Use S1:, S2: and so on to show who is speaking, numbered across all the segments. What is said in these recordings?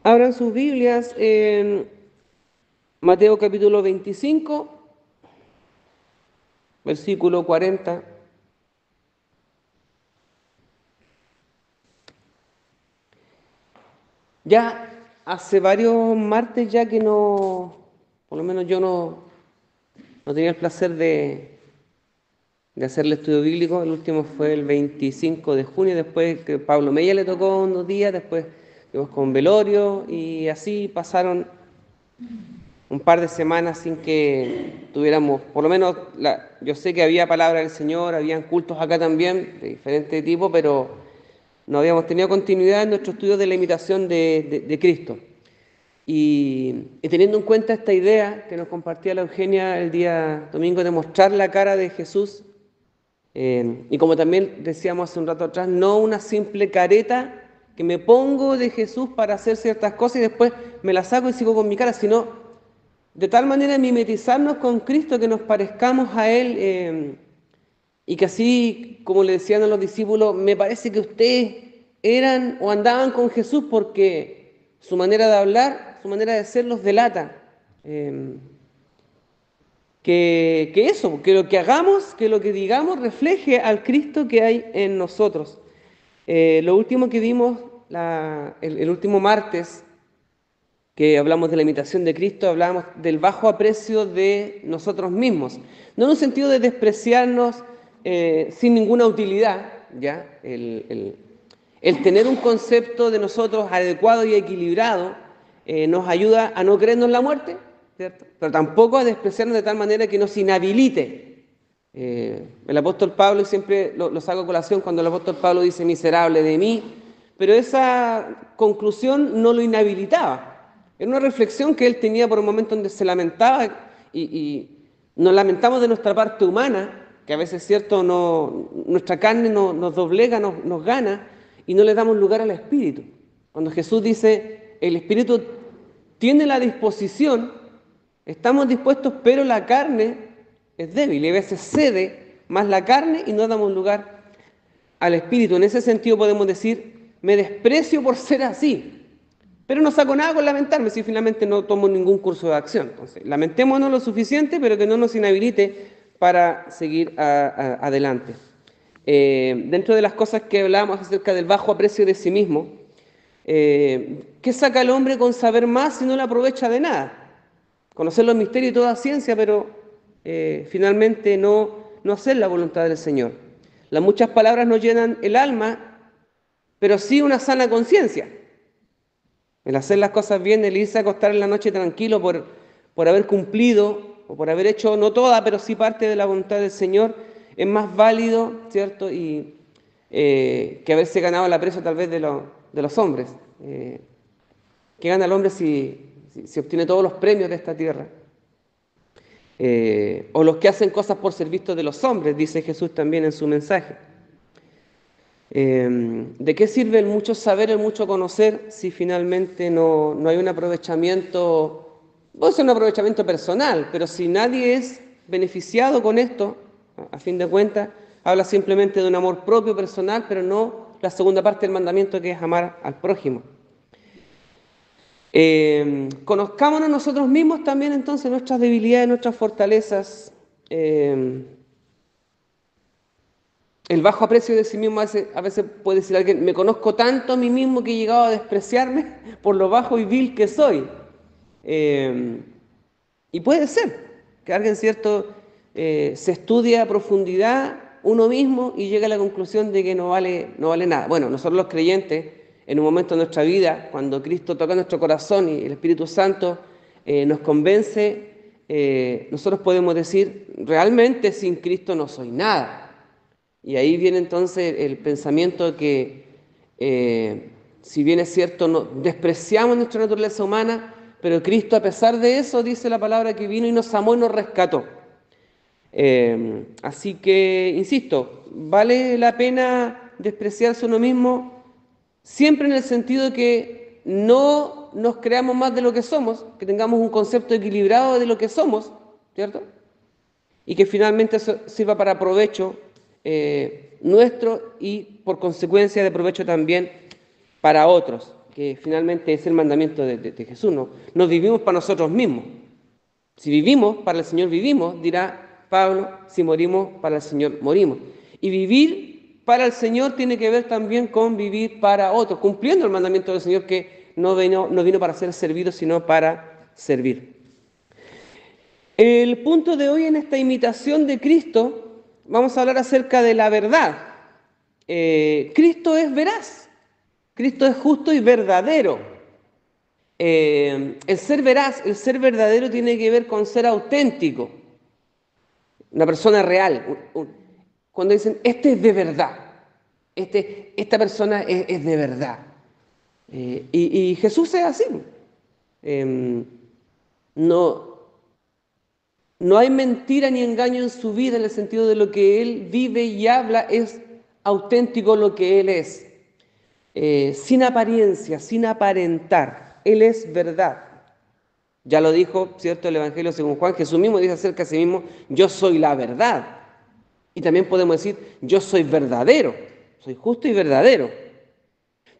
S1: Abran sus Biblias en Mateo capítulo 25, versículo 40. Ya hace varios martes ya que no, por lo menos yo no tenía el placer de hacer el estudio bíblico. El último fue el 25 de junio, después que Pablo Mella le tocó unos días, después fuimos con velorio y así pasaron un par de semanas sin que tuviéramos, por lo menos, yo sé que había palabra del Señor, habían cultos acá también, de diferente tipo, pero no habíamos tenido continuidad en nuestro estudio de la imitación de Cristo. Y teniendo en cuenta esta idea que nos compartía la Eugenia el día domingo de mostrar la cara de Jesús, y como también decíamos hace un rato atrás, no una simple careta que me pongo de Jesús para hacer ciertas cosas y después me la saco y sigo con mi cara, sino de tal manera mimetizarnos con Cristo que nos parezcamos a Él, y que así, como le decían a los discípulos, me parece que ustedes eran o andaban con Jesús porque su manera de hablar, su manera de ser los delata. Eh, que lo que hagamos, que lo que digamos refleje al Cristo que hay en nosotros. Lo último que vimos el último martes, que hablamos de la imitación de Cristo, hablamos del bajo aprecio de nosotros mismos, no en un sentido de despreciarnos sin ninguna utilidad, ¿ya? El tener un concepto de nosotros adecuado y equilibrado nos ayuda a no creernos la muerte, ¿cierto? Pero tampoco a despreciarnos de tal manera que nos inhabilite. El apóstol Pablo, y siempre lo saco a colación cuando el apóstol Pablo dice miserable de mí, pero esa conclusión no lo inhabilitaba. Era una reflexión que él tenía por un momento donde se lamentaba y nos lamentamos de nuestra parte humana, que a veces, cierto, nuestra carne nos doblega, nos gana y no le damos lugar al Espíritu. Cuando Jesús dice, el Espíritu tiene la disposición, estamos dispuestos, pero la carne es débil y a veces cede más la carne y no damos lugar al Espíritu. En ese sentido podemos decir, me desprecio por ser así, pero no saco nada con lamentarme si finalmente no tomo ningún curso de acción. Entonces, lamentémonos lo suficiente, pero que no nos inhabilite para seguir adelante. Dentro de las cosas que hablábamos acerca del bajo aprecio de sí mismo, ¿qué saca el hombre con saber más si no lo aprovecha de nada? Conocer los misterios y toda ciencia, pero finalmente no hacer la voluntad del Señor. Las muchas palabras no llenan el alma, pero sí una sana conciencia. El hacer las cosas bien, el irse a acostar en la noche tranquilo por haber cumplido o por haber hecho, no toda, pero sí parte de la voluntad del Señor, es más válido, ¿cierto? Y que haberse ganado el aprecio tal vez de los hombres. ¿Qué gana el hombre si obtiene todos los premios de esta tierra? O los que hacen cosas por ser vistos de los hombres, dice Jesús también en su mensaje. ¿De qué sirve el mucho saber, el mucho conocer, si finalmente no hay un aprovechamiento? Puede ser un aprovechamiento personal, pero si nadie es beneficiado con esto, a fin de cuentas, habla simplemente de un amor propio personal, pero no la segunda parte del mandamiento, que es amar al prójimo. Conozcámonos nosotros mismos también, entonces, nuestras debilidades, nuestras fortalezas. El bajo aprecio de sí mismo a veces puede decir alguien, me conozco tanto a mí mismo que he llegado a despreciarme por lo bajo y vil que soy. Y puede ser que alguien, cierto, se estudie a profundidad uno mismo y llegue a la conclusión de que no vale nada. Bueno, nosotros los creyentes, en un momento de nuestra vida, cuando Cristo toca nuestro corazón y el Espíritu Santo nos convence, nosotros podemos decir, realmente sin Cristo no soy nada. Y ahí viene entonces el pensamiento de que, si bien es cierto, despreciamos nuestra naturaleza humana, pero Cristo, a pesar de eso, dice la palabra, que vino y nos amó y nos rescató. Así que, insisto, vale la pena despreciarse uno mismo, siempre en el sentido de que no nos creamos más de lo que somos, que tengamos un concepto equilibrado de lo que somos, ¿cierto? Y que finalmente eso sirva para provecho nuestro y por consecuencia de provecho también para otros, que finalmente es el mandamiento de Jesús, ¿no? Nos vivimos para nosotros mismos. Si vivimos para el Señor, vivimos, dirá Pablo, si morimos para el Señor, morimos. Y vivir para el Señor tiene que ver también con vivir para otros, cumpliendo el mandamiento del Señor que no vino para ser servido, sino para servir. El punto de hoy en esta imitación de Cristo, vamos a hablar acerca de la verdad. Cristo es veraz, Cristo es justo y verdadero. El ser veraz, el ser verdadero tiene que ver con ser auténtico, una persona real. Cuando dicen, este es de verdad, esta persona es de verdad. Y Jesús es así. No hay mentira ni engaño en su vida, en el sentido de lo que Él vive y habla es auténtico lo que Él es. Sin apariencia, sin aparentar. Él es verdad. Ya lo dijo, ¿cierto?, el Evangelio según Juan. Jesús mismo dice acerca de sí mismo, yo soy la verdad. Y también podemos decir, yo soy verdadero, soy justo y verdadero.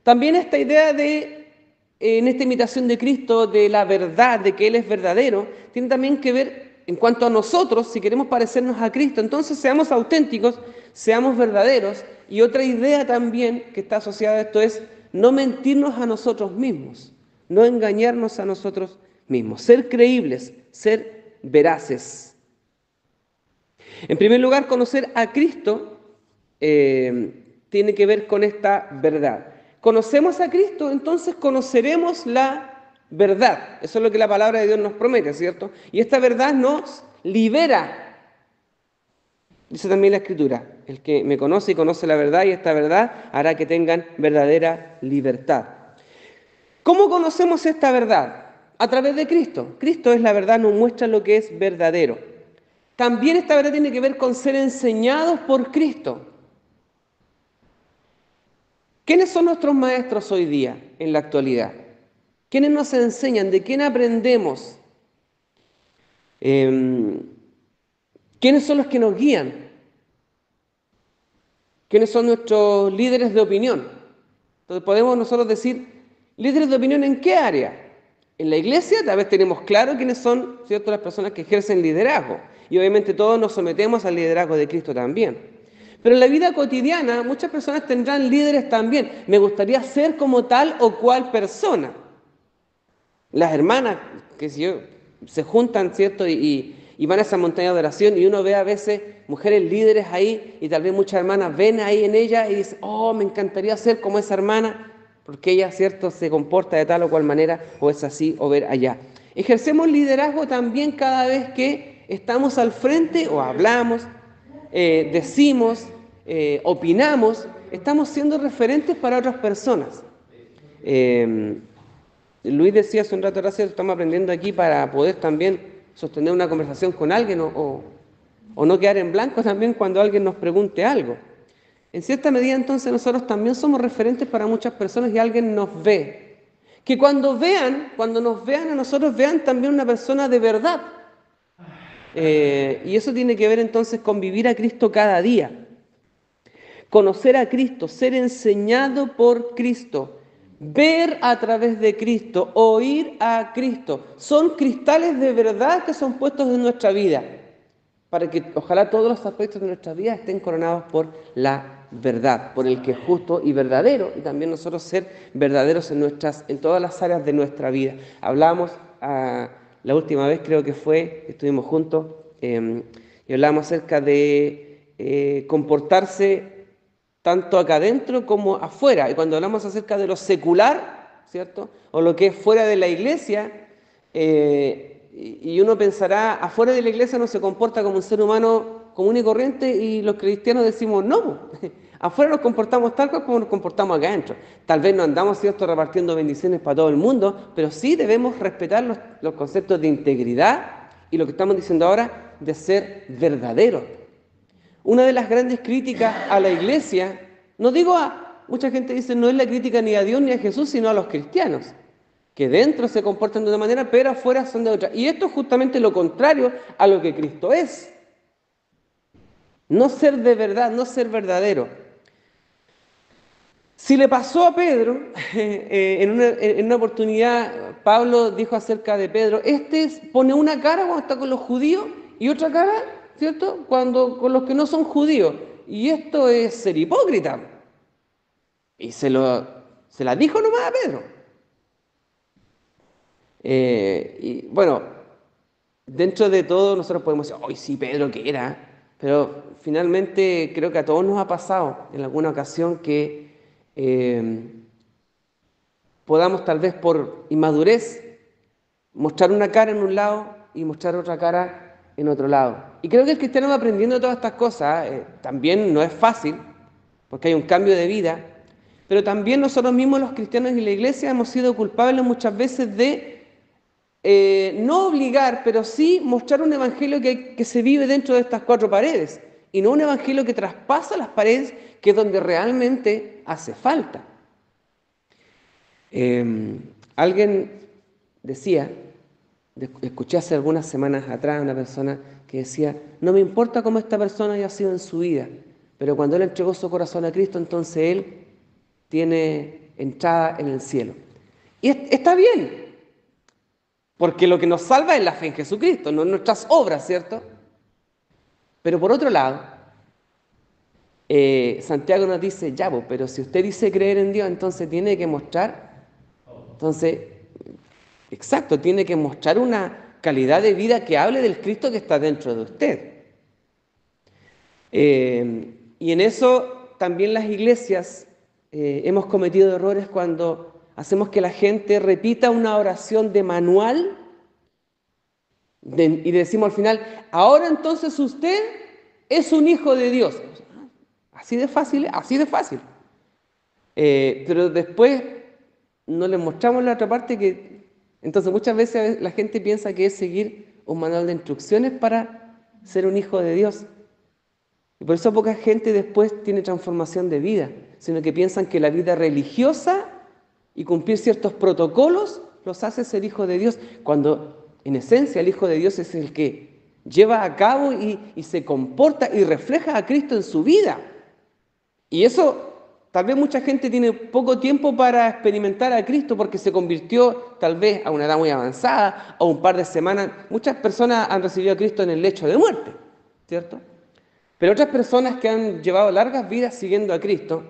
S1: También esta idea en esta imitación de Cristo, de la verdad, de que Él es verdadero, tiene también que ver en cuanto a nosotros, si queremos parecernos a Cristo, entonces seamos auténticos, seamos verdaderos. Y otra idea también que está asociada a esto es no mentirnos a nosotros mismos, no engañarnos a nosotros mismos, ser creíbles, ser veraces. En primer lugar, conocer a Cristo tiene que ver con esta verdad. Conocemos a Cristo, entonces conoceremos la verdad. Eso es lo que la palabra de Dios nos promete, ¿cierto? Y esta verdad nos libera. Dice también la Escritura, el que me conoce y conoce la verdad, y esta verdad hará que tengan verdadera libertad. ¿Cómo conocemos esta verdad? A través de Cristo. Cristo es la verdad, nos muestra lo que es verdadero. También esta verdad tiene que ver con ser enseñados por Cristo. ¿Quiénes son nuestros maestros hoy día, en la actualidad? ¿Quiénes nos enseñan? ¿De quién aprendemos? ¿Quiénes son los que nos guían? ¿Quiénes son nuestros líderes de opinión? Entonces podemos nosotros decir, líderes de opinión ¿en qué área? En la iglesia tal vez tenemos claro quiénes son, ¿cierto?, las personas que ejercen liderazgo. Y obviamente todos nos sometemos al liderazgo de Cristo también. Pero en la vida cotidiana muchas personas tendrán líderes también. Me gustaría ser como tal o cual persona. Las hermanas, se juntan, ¿cierto?, y van a esa montaña de oración y uno ve a veces mujeres líderes ahí y tal vez muchas hermanas ven ahí en ella y dicen, oh, me encantaría ser como esa hermana porque ella, ¿cierto?, se comporta de tal o cual manera o es así o ver allá. Ejercemos liderazgo también cada vez que estamos al frente o hablamos, decimos, opinamos, estamos siendo referentes para otras personas. Luis decía hace un rato atrás, estamos aprendiendo aquí para poder también sostener una conversación con alguien o no quedar en blanco también cuando alguien nos pregunte algo. En cierta medida entonces nosotros también somos referentes para muchas personas y alguien nos ve. Que cuando nos vean a nosotros, vean también una persona de verdad. Y eso tiene que ver entonces con vivir a Cristo cada día. Conocer a Cristo, ser enseñado por Cristo, ver a través de Cristo, oír a Cristo. Son cristales de verdad que son puestos en nuestra vida, para que ojalá todos los aspectos de nuestra vida estén coronados por la verdad, por el que es justo y verdadero, y también nosotros ser verdaderos en todas las áreas de nuestra vida. Hablamos la última vez, creo que estuvimos juntos, y hablamos acerca de comportarse tanto acá adentro como afuera. Y cuando hablamos acerca de lo secular, ¿cierto?, o lo que es fuera de la iglesia, y uno pensará, afuera de la iglesia no se comporta como un ser humano común y corriente, y los cristianos decimos, no, afuera nos comportamos tal cual como nos comportamos acá adentro. Tal vez no andamos, ¿cierto?, repartiendo bendiciones para todo el mundo, pero sí debemos respetar los conceptos de integridad y lo que estamos diciendo ahora de ser verdaderos. Una de las grandes críticas a la iglesia, mucha gente dice, no es la crítica ni a Dios ni a Jesús, sino a los cristianos, que dentro se comportan de una manera, pero afuera son de otra. Y esto es justamente lo contrario a lo que Cristo es. No ser de verdad, no ser verdadero. Si le pasó a Pedro, en una oportunidad, Pablo dijo acerca de Pedro, pone una cara cuando está con los judíos y otra cara, ¿cierto?, cuando con los que no son judíos. Y esto es ser hipócrita. Y se la dijo nomás a Pedro. Y bueno, dentro de todo nosotros podemos decir, ¡ay, sí, Pedro, que era! Pero finalmente creo que a todos nos ha pasado en alguna ocasión que podamos tal vez por inmadurez mostrar una cara en un lado y mostrar otra cara en otro lado. Y creo que el cristiano va aprendiendo todas estas cosas. También no es fácil, porque hay un cambio de vida, pero también nosotros mismos los cristianos y la iglesia hemos sido culpables muchas veces de no obligar, pero sí mostrar un evangelio que se vive dentro de estas cuatro paredes, y no un evangelio que traspasa las paredes, que es donde realmente hace falta. Alguien decía, escuché hace algunas semanas atrás a una persona que decía, no me importa cómo esta persona haya sido en su vida, pero cuando él entregó su corazón a Cristo, entonces él tiene entrada en el cielo. Y está bien, porque lo que nos salva es la fe en Jesucristo, no nuestras obras, ¿cierto? Pero por otro lado, Santiago nos dice, ya, pero si usted dice creer en Dios, entonces tiene que mostrar, entonces, exacto, tiene que mostrar una calidad de vida que hable del Cristo que está dentro de usted. Y en eso también las iglesias hemos cometido errores cuando hacemos que la gente repita una oración de manual y decimos al final, ahora entonces usted es un hijo de Dios. Así de fácil, así de fácil. Pero después no les mostramos la otra parte que... Entonces muchas veces la gente piensa que es seguir un manual de instrucciones para ser un hijo de Dios. Y por eso poca gente después tiene transformación de vida, sino que piensan que la vida religiosa y cumplir ciertos protocolos los hace ser hijo de Dios, cuando en esencia el hijo de Dios es el que lleva a cabo y se comporta y refleja a Cristo en su vida. Y eso, tal vez mucha gente tiene poco tiempo para experimentar a Cristo porque se convirtió tal vez a una edad muy avanzada o un par de semanas. Muchas personas han recibido a Cristo en el lecho de muerte, ¿cierto? Pero otras personas que han llevado largas vidas siguiendo a Cristo,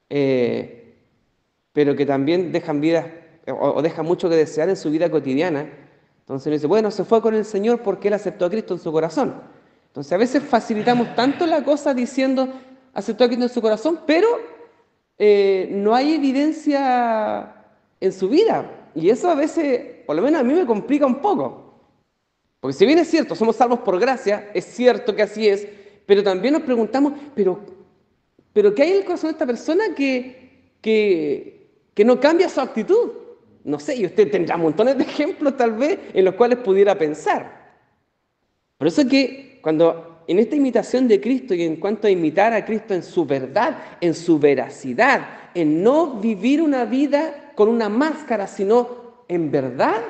S1: pero que también dejan vidas o dejan mucho que desear en su vida cotidiana, entonces uno dice, bueno, se fue con el Señor porque Él aceptó a Cristo en su corazón. Entonces a veces facilitamos tanto la cosa diciendo, aceptó a Cristo en su corazón, pero no hay evidencia en su vida. Y eso a veces, por lo menos a mí me complica un poco. Porque si bien es cierto, somos salvos por gracia, es cierto que así es, pero también nos preguntamos, ¿pero qué hay en el corazón de esta persona que no cambia su actitud? No sé, y usted tendrá montones de ejemplos tal vez en los cuales pudiera pensar. Por eso es que cuando en esta imitación de Cristo y en cuanto a imitar a Cristo en su verdad, en su veracidad, en no vivir una vida con una máscara, sino en verdad,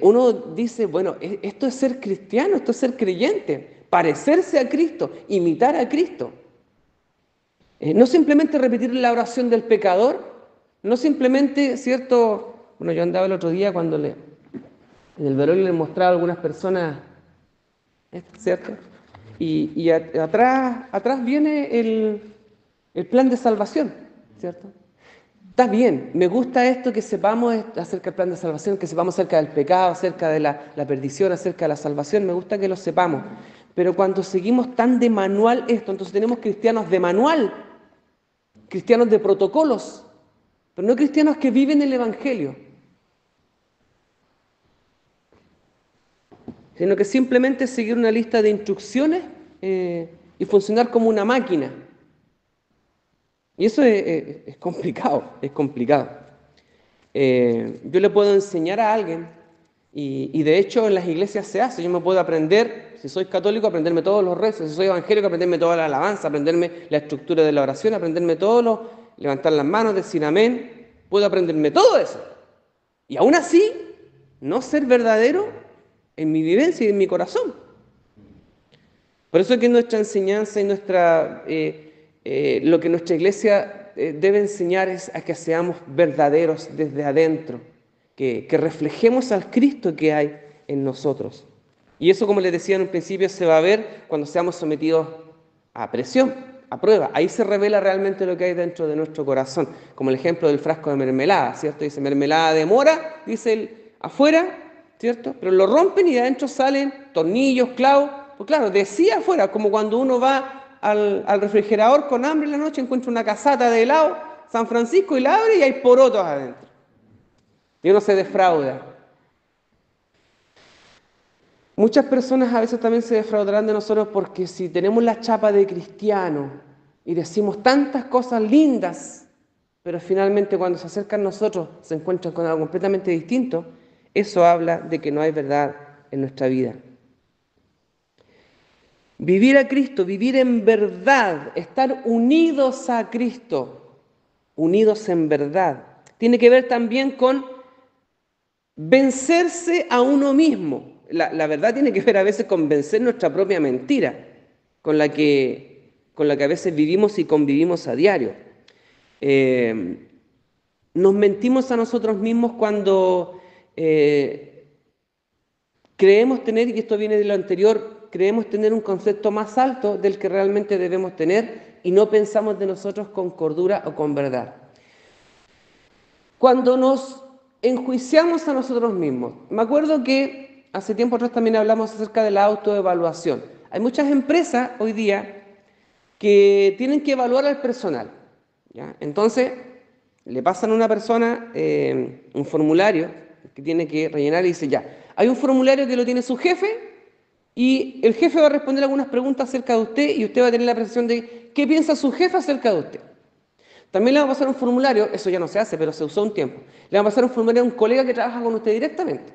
S1: uno dice, bueno, esto es ser cristiano, esto es ser creyente, parecerse a Cristo, imitar a Cristo. No simplemente repetir la oración del pecador, no simplemente, ¿cierto? Bueno, yo andaba el otro día cuando en el velorio le mostraba a algunas personas, ¿cierto? Y atrás viene el plan de salvación, ¿cierto? Está bien, me gusta esto que sepamos acerca del plan de salvación, que sepamos acerca del pecado, acerca de la perdición, acerca de la salvación, me gusta que lo sepamos. Pero cuando seguimos tan de manual esto, entonces tenemos cristianos de manual, cristianos de protocolos, pero no cristianos que viven el Evangelio, sino que simplemente seguir una lista de instrucciones y funcionar como una máquina. Y eso es complicado, es complicado. Yo le puedo enseñar a alguien, y de hecho en las iglesias se hace, yo me puedo aprender, si soy católico, aprenderme todos los rezos, si soy evangélico, aprenderme toda la alabanza, aprenderme la estructura de la oración, aprenderme levantar las manos, decir amén, puedo aprenderme todo eso. Y aún así, no ser verdadero en mi vivencia y en mi corazón. Por eso es que nuestra enseñanza y lo que nuestra iglesia debe enseñar es a que seamos verdaderos desde adentro, que reflejemos al Cristo que hay en nosotros. Y eso, como les decía en un principio, se va a ver cuando seamos sometidos a presión, a prueba. Ahí se revela realmente lo que hay dentro de nuestro corazón, como el ejemplo del frasco de mermelada, ¿cierto? Dice mermelada de mora, dice el afuera, ¿cierto? Pero lo rompen y de adentro salen tornillos, clavos. Pues claro, decía afuera, como cuando uno va al refrigerador con hambre en la noche, encuentra una casata de helado, San Francisco, y la abre y hay porotos adentro. Y uno se defrauda. Muchas personas a veces también se defraudarán de nosotros porque si tenemos la chapa de cristiano y decimos tantas cosas lindas, pero finalmente cuando se acercan a nosotros se encuentran con algo completamente distinto, eso habla de que no hay verdad en nuestra vida. Vivir a Cristo, vivir en verdad, estar unidos a Cristo, unidos en verdad, tiene que ver también con vencerse a uno mismo. La verdad tiene que ver a veces con vencer nuestra propia mentira, con la que a veces vivimos y convivimos a diario. Nos mentimos a nosotros mismos cuando creemos tener, y esto viene de lo anterior, creemos tener un concepto más alto del que realmente debemos tener y no pensamos de nosotros con cordura o con verdad. Cuando nos enjuiciamos a nosotros mismos, me acuerdo que hace tiempo atrás también hablamos acerca de la autoevaluación. Hay muchas empresas hoy día que tienen que evaluar al personal, ¿ya? Entonces, le pasan a una persona un formulario que tiene que rellenar y dice, ya, hay un formulario que lo tiene su jefe y el jefe va a responder algunas preguntas acerca de usted y usted va a tener la percepción de qué piensa su jefe acerca de usted. También le va a pasar un formulario, eso ya no se hace, pero se usó un tiempo, le va a pasar un formulario a un colega que trabaja con usted directamente,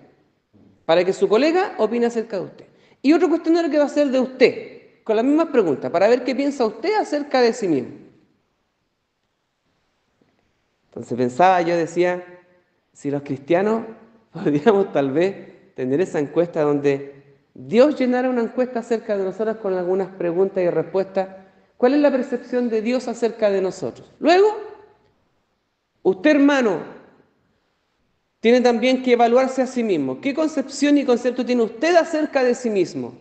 S1: para que su colega opine acerca de usted. Y otro cuestionario que va a ser de usted, con las mismas preguntas, para ver qué piensa usted acerca de sí mismo. Entonces pensaba, yo decía, si los cristianos podríamos tal vez tener esa encuesta donde Dios llenara una encuesta acerca de nosotros con algunas preguntas y respuestas. ¿Cuál es la percepción de Dios acerca de nosotros? Luego, usted, hermano, tiene también que evaluarse a sí mismo. ¿Qué concepción y concepto tiene usted acerca de sí mismo?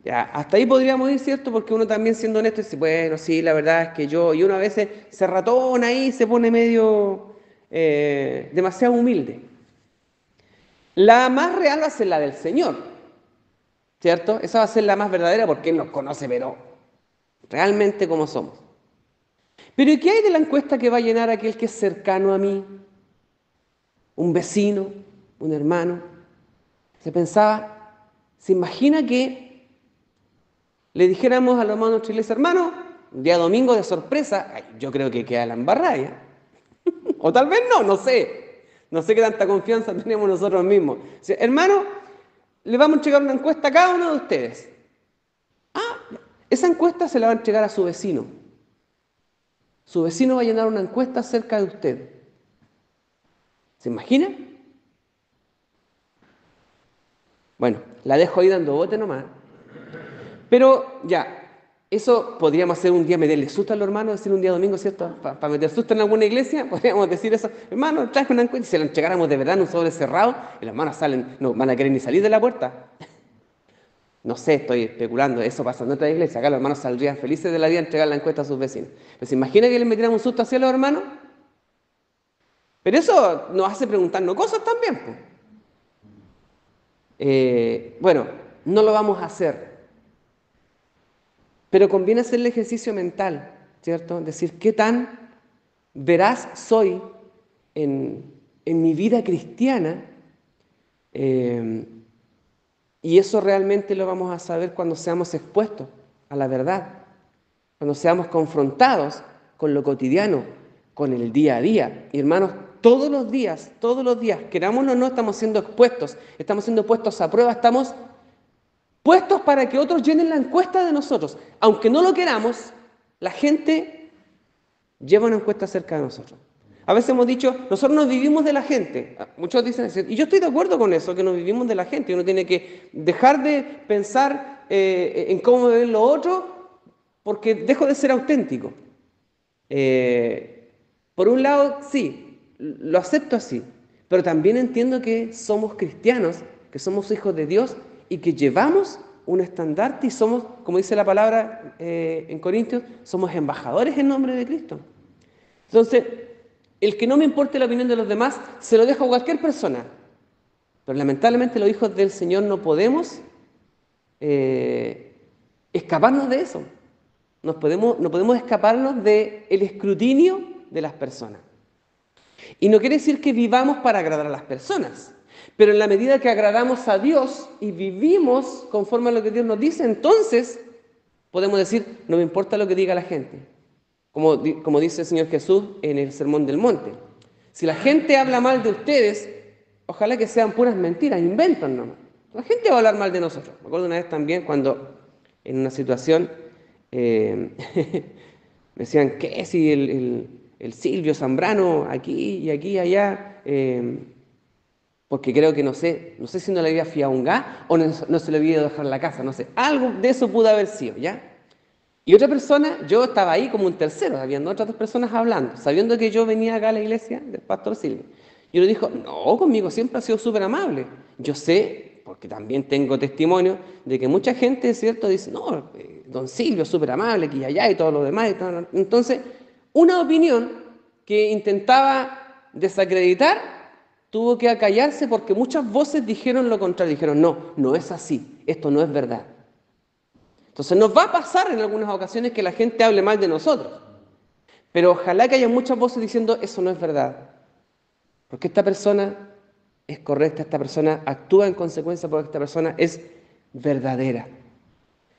S1: Ya, hasta ahí podríamos ir, ¿cierto? Porque uno también, siendo honesto, dice, bueno, sí, la verdad es que yo, y uno a veces se ratona ahí, se pone medio demasiado humilde. La más real va a ser la del Señor, ¿cierto? Esa va a ser la más verdadera porque Él nos conoce, pero realmente como somos. Pero ¿y qué hay de la encuesta que va a llenar aquel que es cercano a mí? Un vecino, un hermano. Se pensaba, se imagina que le dijéramos a los hermanos de nuestra iglesia, hermano, un día domingo de sorpresa, ay, yo creo que queda la embarrada, ¿ya? O tal vez no, no sé. No sé qué tanta confianza tenemos nosotros mismos. O sea, hermano, le vamos a entregar una encuesta a cada uno de ustedes. Ah, esa encuesta se la va a entregar a su vecino. Su vecino va a llenar una encuesta acerca de usted. ¿Se imagina? Bueno, la dejo ahí dando bote nomás. Pero ya, eso podríamos hacer un día, meterle susto a los hermanos, decir un día domingo, ¿cierto? Para meter susto en alguna iglesia, podríamos decir eso. Hermano, traje una encuesta y se la entregáramos de verdad en un sobre cerrado y los hermanos salen, no van a querer ni salir de la puerta. No sé, estoy especulando, eso pasa en otra iglesia. Acá los hermanos saldrían felices de la vida a entregar la encuesta a sus vecinos. Pero ¿se imagina que les metieran un susto así a los hermanos? Pero eso nos hace preguntarnos cosas también, pues. Bueno, no lo vamos a hacer. Pero conviene hacer el ejercicio mental, ¿cierto? Decir, ¿qué tan veraz soy en mi vida cristiana? Y eso realmente lo vamos a saber cuando seamos expuestos a la verdad, cuando seamos confrontados con lo cotidiano, con el día a día. Y hermanos, todos los días, querámoslo o no, estamos siendo expuestos, estamos siendo puestos a prueba, estamos puestos para que otros llenen la encuesta de nosotros. Aunque no lo queramos, la gente lleva una encuesta acerca de nosotros. A veces hemos dicho, nosotros nos vivimos de la gente. Muchos dicen, y yo estoy de acuerdo con eso, que nos vivimos de la gente. Uno tiene que dejar de pensar en cómo ven lo otro, porque dejo de ser auténtico. Por un lado, sí, lo acepto así, pero también entiendo que somos cristianos, que somos hijos de Dios y que llevamos un estandarte y somos, como dice la palabra en Corintios, somos embajadores en nombre de Cristo. Entonces, el que no me importe la opinión de los demás, se lo dejo a cualquier persona. Pero lamentablemente los hijos del Señor no podemos eh, escaparnos de eso. No podemos escaparnos del escrutinio de las personas. Y no quiere decir que vivamos para agradar a las personas, pero en la medida que agradamos a Dios y vivimos conforme a lo que Dios nos dice, entonces podemos decir, no me importa lo que diga la gente. Como dice el Señor Jesús en el Sermón del Monte. Si la gente habla mal de ustedes, ojalá que sean puras mentiras, inventan nomás. La gente va a hablar mal de nosotros. Me acuerdo una vez también cuando en una situación me decían que si el Silvio Zambrano aquí y aquí y allá, porque creo que no sé si no le había fiado un gas o no se le había ido a dejar la casa, no sé. Algo de eso pudo haber sido, ¿ya? Y otra persona, yo estaba ahí como un tercero, habiendo otras dos personas hablando, sabiendo que yo venía acá a la iglesia del pastor Silvio. Y uno dijo, no, conmigo siempre ha sido súper amable. Yo sé, porque también tengo testimonio, de que mucha gente, ¿cierto?, dice, no, don Silvio es súper amable, aquí y allá y todo lo demás. Entonces, una opinión que intentaba desacreditar tuvo que acallarse porque muchas voces dijeron lo contrario, dijeron, no, no es así, esto no es verdad. Entonces nos va a pasar en algunas ocasiones que la gente hable mal de nosotros, pero ojalá que haya muchas voces diciendo eso no es verdad, porque esta persona es correcta, esta persona actúa en consecuencia porque esta persona es verdadera.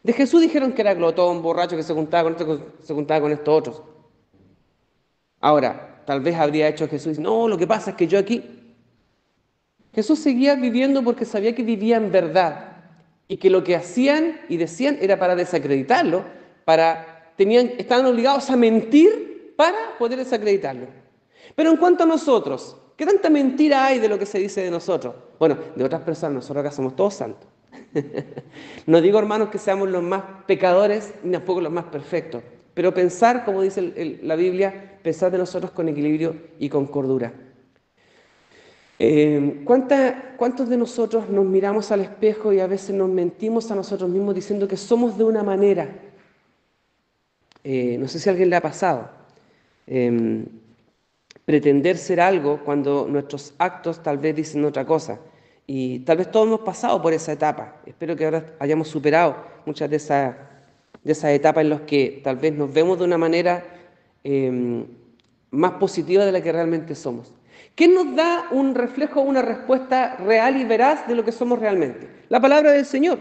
S1: De Jesús dijeron que era glotón, borracho, que se juntaba con esto, se juntaba con estos otros. Ahora, tal vez habría hecho Jesús, no, lo que pasa es que yo aquí... Jesús seguía viviendo porque sabía que vivía en verdad y que lo que hacían y decían era para desacreditarlo, estaban obligados a mentir para poder desacreditarlo. Pero en cuanto a nosotros, ¿qué tanta mentira hay de lo que se dice de nosotros? Bueno, de otras personas, nosotros acá somos todos santos. No digo, hermanos, que seamos los más pecadores ni tampoco los más perfectos, pero pensar, como dice la Biblia, pensar de nosotros con equilibrio y con cordura. ¿Cuántos de nosotros nos miramos al espejo y a veces nos mentimos a nosotros mismos diciendo que somos de una manera? No sé si a alguien le ha pasado. Pretender ser algo cuando nuestros actos tal vez dicen otra cosa. Y tal vez todos hemos pasado por esa etapa. Espero que ahora hayamos superado muchas de esas etapas en las que tal vez nos vemos de una manera más positiva de la que realmente somos. ¿Qué nos da un reflejo, una respuesta real y veraz de lo que somos realmente? La palabra del Señor,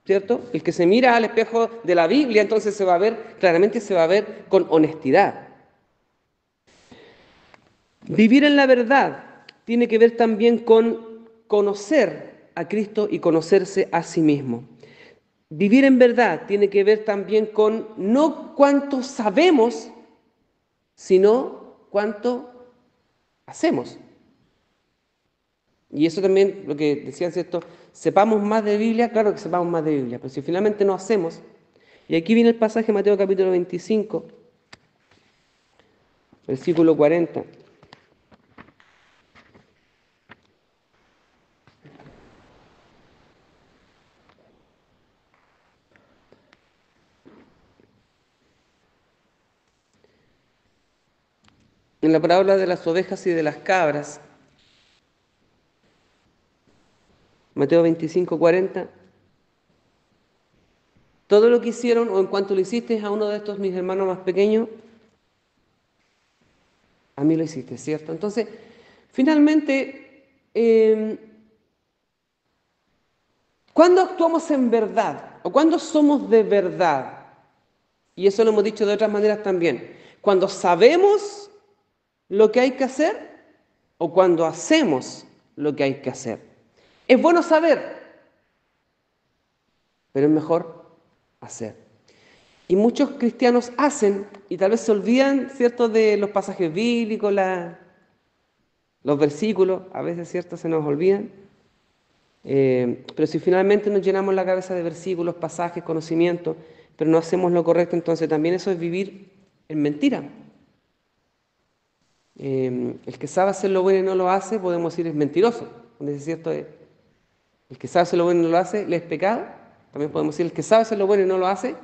S1: ¿cierto? El que se mira al espejo de la Biblia, entonces se va a ver, claramente se va a ver con honestidad. Vivir en la verdad tiene que ver también con conocer a Cristo y conocerse a sí mismo. Vivir en verdad tiene que ver también con no cuánto sabemos, sino cuánto hacemos. Y eso también, lo que decían, ¿cierto? Sepamos más de Biblia, claro que sepamos más de Biblia, pero si finalmente no hacemos, y aquí viene el pasaje de Mateo capítulo 25, versículo 40. En la parábola de las ovejas y de las cabras, Mateo 25, 40. Todo lo que hicieron, o en cuanto lo hiciste a uno de estos mis hermanos más pequeños, a mí lo hiciste, ¿cierto? Entonces, finalmente, ¿cuándo actuamos en verdad? ¿O cuándo somos de verdad? Y eso lo hemos dicho de otras maneras también. Cuando sabemos lo que hay que hacer o cuando hacemos lo que hay que hacer. Es bueno saber, pero es mejor hacer. Y muchos cristianos hacen y tal vez se olvidan, ¿cierto?, de los pasajes bíblicos, los versículos, a veces, ¿cierto?, se nos olvidan. Pero si finalmente nos llenamos la cabeza de versículos, pasajes, conocimientos, pero no hacemos lo correcto, entonces también eso es vivir en mentira. El que sabe hacer lo bueno y no lo hace, podemos decir es mentiroso. Donde es cierto, el que sabe hacer lo bueno y no lo hace, le es pecado. También podemos decir el que sabe hacer lo bueno y no lo hace,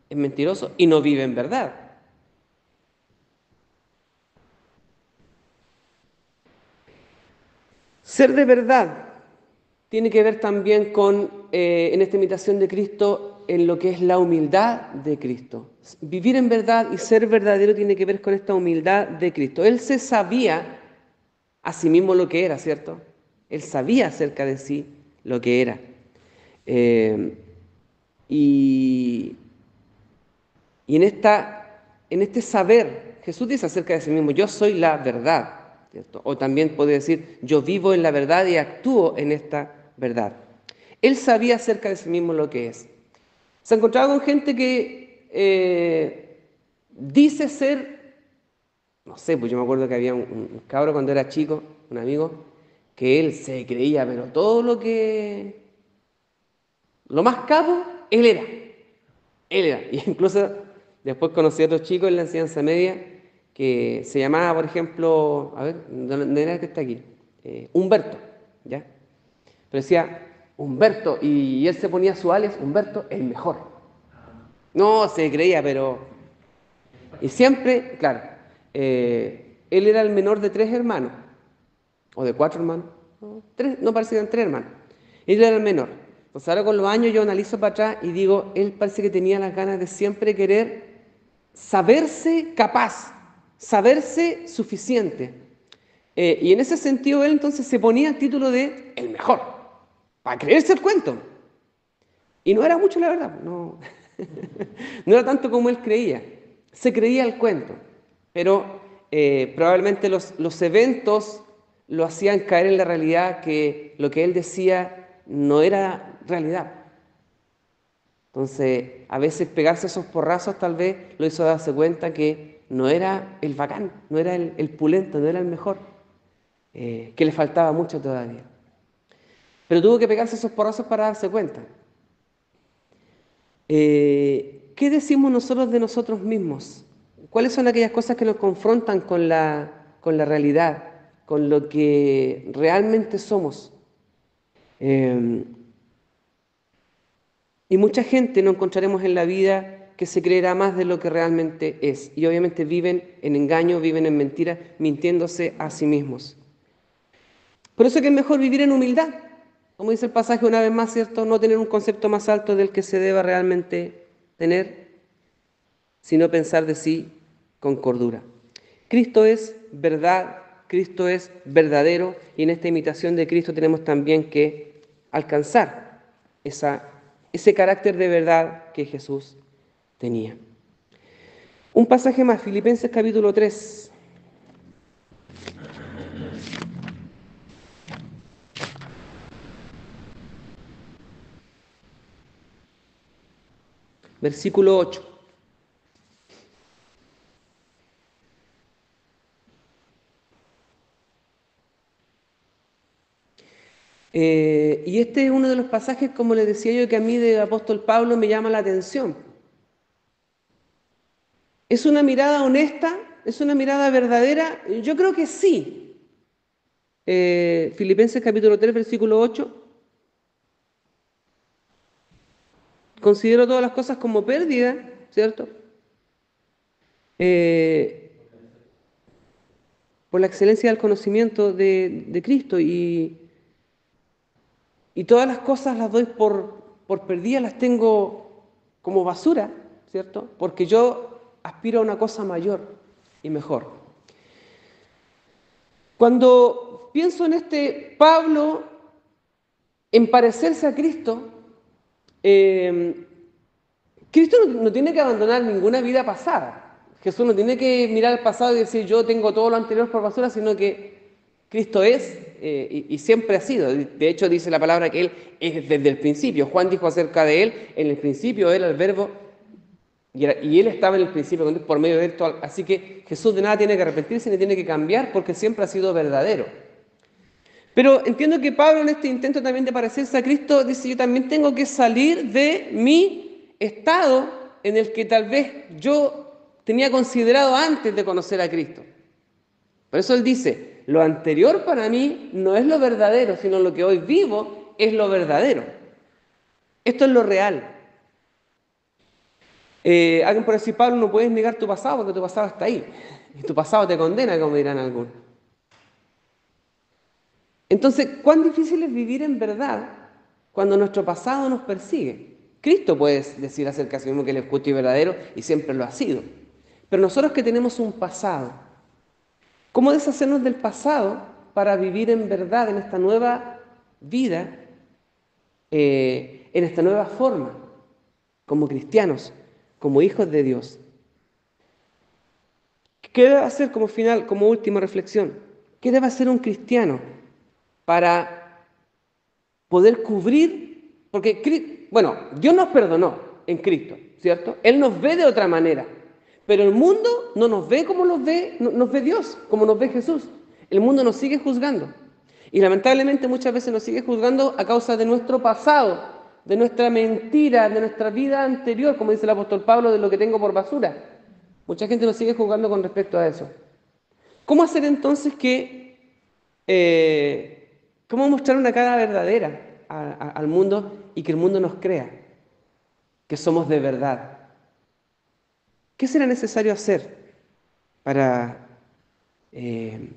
S1: es mentiroso y no vive en verdad. Ser de verdad tiene que ver también con, en esta imitación de Cristo, en lo que es la humildad de Cristo. Vivir en verdad y ser verdadero tiene que ver con esta humildad de Cristo. Él se sabía a sí mismo lo que era, ¿cierto? Él sabía acerca de sí lo que era. Eh, y, y en este saber, Jesús dice acerca de sí mismo, yo soy la verdad, ¿cierto? O también puede decir, yo vivo en la verdad y actúo en esta verdad. Él sabía acerca de sí mismo lo que es. Se ha encontrado con gente que dice ser, no sé, pues yo me acuerdo que había un cabro cuando era chico, un amigo, que él se creía, pero todo lo más capo, él era. Él era. Y incluso después conocí a otros chicos en la enseñanza media que se llamaba, por ejemplo, a ver, ¿dónde era que está aquí? Humberto, ¿ya? Pero decía Humberto, y él se ponía su alias, Humberto, el mejor. No, se creía, pero... Y siempre, claro, él era el menor de 3 hermanos, o de 4 hermanos, no, tres, no parece que eran 3 hermanos. Él era el menor. Entonces ahora con los años yo analizo para atrás y digo, él parece que tenía las ganas de siempre querer saberse capaz, saberse suficiente. Y en ese sentido él entonces se ponía el título de el mejor, para creerse el cuento. Y no era mucho la verdad, no, no era tanto como él creía, se creía el cuento, pero probablemente los eventos lo hacían caer en la realidad que lo que él decía no era realidad. Entonces, a veces pegarse esos porrazos tal vez lo hizo darse cuenta que no era el bacán, no era el pulento, no era el mejor, que le faltaba mucho todavía. Pero tuvo que pegarse esos porrazos para darse cuenta. ¿Qué decimos nosotros de nosotros mismos? ¿Cuáles son aquellas cosas que nos confrontan con la realidad, con lo que realmente somos? Eh, y mucha gente no encontraremos en la vida que se creerá más de lo que realmente es. Y obviamente viven en engaño, viven en mentira, mintiéndose a sí mismos. Por eso es que es mejor vivir en humildad. Como dice el pasaje una vez más, ¿cierto? No tener un concepto más alto del que se deba realmente tener, sino pensar de sí con cordura. Cristo es verdad, Cristo es verdadero, y en esta imitación de Cristo tenemos también que alcanzar ese carácter de verdad que Jesús tenía. Un pasaje más, Filipenses capítulo 3. Versículo 8. Y este es uno de los pasajes, como les decía yo, que a mí del apóstol Pablo me llama la atención. ¿Es una mirada honesta? ¿Es una mirada verdadera? Yo creo que sí. Filipenses capítulo 3, versículo 8. Considero todas las cosas como pérdida, ¿cierto? Eh, por la excelencia del conocimiento de Cristo y todas las cosas las doy por perdidas, las tengo como basura, ¿cierto? Porque yo aspiro a una cosa mayor y mejor. Cuando pienso en este Pablo, en parecerse a Cristo, Cristo no tiene que abandonar ninguna vida pasada. Jesús no tiene que mirar al pasado y decir yo tengo todo lo anterior por basura, sino que Cristo es y siempre ha sido. De hecho dice la palabra que Él es desde el principio. Juan dijo acerca de Él, en el principio era el verbo y Él estaba en el principio por medio de Él. Así que Jesús de nada tiene que arrepentirse ni tiene que cambiar porque siempre ha sido verdadero. Pero entiendo que Pablo en este intento también de parecerse a Cristo dice yo también tengo que salir de mi estado en el que tal vez yo tenía considerado antes de conocer a Cristo. Por eso él dice, lo anterior para mí no es lo verdadero, sino lo que hoy vivo es lo verdadero. Esto es lo real. Alguien puede decir, Pablo, no puedes negar tu pasado porque tu pasado está ahí. Y tu pasado te condena, como dirán algunos. Entonces, ¿cuán difícil es vivir en verdad cuando nuestro pasado nos persigue? Cristo puede decir acerca de sí mismo que él es justo y verdadero y siempre lo ha sido. Pero nosotros que tenemos un pasado, ¿cómo deshacernos del pasado para vivir en verdad en esta nueva vida, en esta nueva forma, como cristianos, como hijos de Dios? ¿Qué debe hacer como final, como última reflexión? ¿Qué debe hacer un cristiano para poder cubrir? Porque, bueno, Dios nos perdonó en Cristo, ¿cierto? Él nos ve de otra manera, pero el mundo no nos ve como nos ve Dios, como nos ve Jesús. El mundo nos sigue juzgando. Y lamentablemente muchas veces nos sigue juzgando a causa de nuestro pasado, de nuestra mentira, de nuestra vida anterior, como dice el apóstol Pablo, de lo que tengo por basura. Mucha gente nos sigue juzgando con respecto a eso. ¿Cómo hacer entonces cómo mostrar una cara verdadera al mundo y que el mundo nos crea que somos de verdad? ¿Qué será necesario hacer para, eh,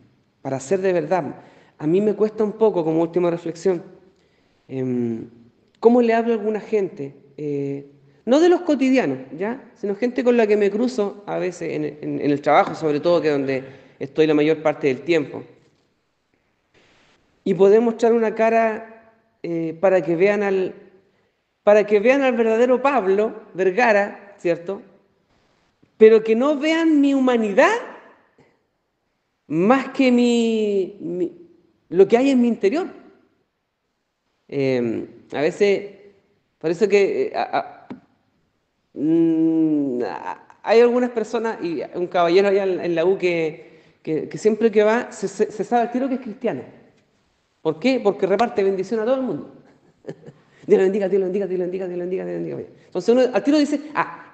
S1: para ser de verdad? A mí me cuesta un poco, como última reflexión, cómo le hablo a alguna gente, no de los cotidianos, ¿ya? Sino gente con la que me cruzo a veces en el trabajo, sobre todo, que es donde estoy la mayor parte del tiempo. Y poder mostrar una cara para que vean al verdadero Pablo Vergara, ¿cierto? Pero que no vean mi humanidad más que lo que hay en mi interior. A veces, por eso que hay algunas personas, y un caballero allá en la U que siempre que va se sabe al tiro que es cristiano. ¿Por qué? Porque reparte bendición a todo el mundo. Dios lo bendiga, Dios lo bendiga, Dios lo bendiga, Dios lo bendiga, Dios lo bendiga. Entonces uno al tiro dice,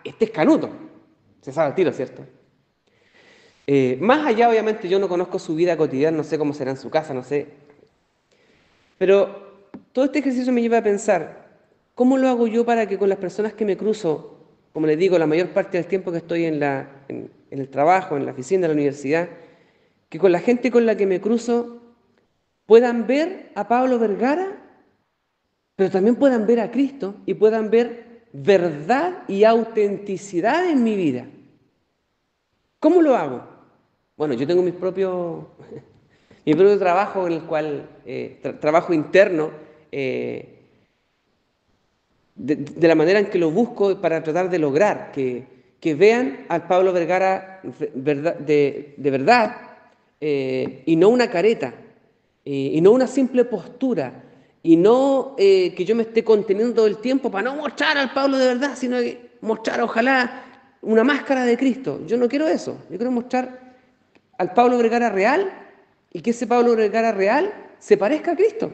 S1: este es Canuto. Se sabe al tiro, ¿cierto? Más allá, obviamente, yo no conozco su vida cotidiana, no sé cómo será en su casa, no sé. Pero todo este ejercicio me lleva a pensar, ¿cómo lo hago yo para que con las personas que me cruzo, como les digo, la mayor parte del tiempo que estoy en el trabajo, en la oficina, en la universidad, que con la gente con la que me cruzo puedan ver a Pablo Vergara, pero también puedan ver a Cristo y puedan ver verdad y autenticidad en mi vida? ¿Cómo lo hago? Bueno, yo tengo mi propio trabajo en el cual, trabajo interno, de la manera en que lo busco para tratar de lograr que vean al Pablo Vergara de verdad, y no una careta, y no una simple postura, y no que yo me esté conteniendo todo el tiempo para no mostrar al Pablo de verdad, sino que mostrar ojalá una máscara de Cristo. Yo no quiero eso, yo quiero mostrar al Pablo Vergara real y que ese Pablo Vergara real se parezca a Cristo.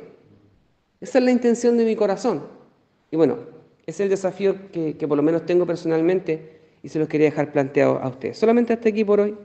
S1: Esa es la intención de mi corazón. Y bueno, ese es el desafío que por lo menos tengo personalmente y se los quería dejar planteado a ustedes. Solamente hasta aquí por hoy.